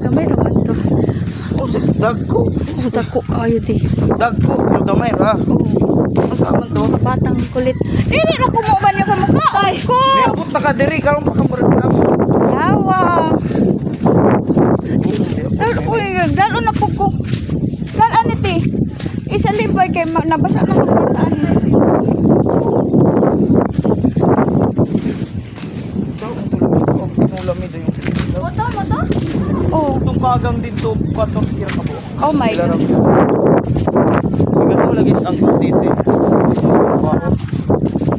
Gamay naman to. Oh, dagko. Oh, dako kayo di. Dagko, pero gamay ra. Masaman to. Mga batang kulit. Dili na kumuban yung kamukha ko. Niabot na ka diri, karon pa ka mo rin lang. Yawa. Uy, lalo na po ko. Lan aniti. Isa libay kay nabasa na kapitaan. Pinulamid yung Moto, moto? Oh. itong kagang dito, 14 year ka po. Oh my God. Ganito lagi ang dito.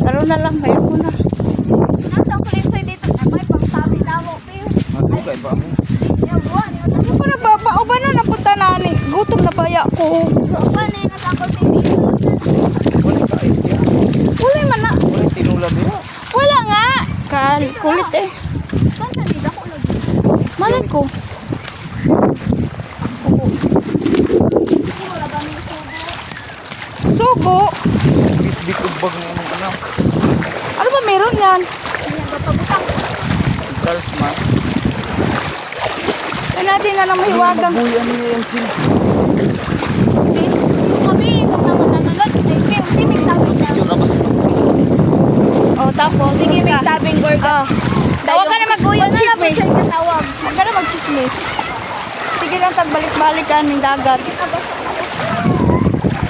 Taro na lang, mayroon ko na. Nasa ko lang sa'yo dito. May pangsabi na mo. Ano kay ba mo? Ano para ba? O ba na napunta na ni? Gutom na baya ko. Paano yung natakot sa'yo? Wala ka idea. Wala man na. Wala tinulam niya. Wala nga. Kulit eh. Saan sa nila ko lagi? Malay ko. Wala ba may subo? Subo. Bit-bit bag mo ng anak. Ano ba meron yan? Ayan, bapabutang. Talisman. Yan natin na lang may hiwagang. Uy, ano yung sin? Kami, kung naman nanalad, sige, si may sabing na. Yung labas na. O tapos. Sige, may sabing gorga. Huwag ka na mag-chismis. Huwag Huwag ka na mag-chismis. Sige lang, tagbalik-balik ka ng dagat.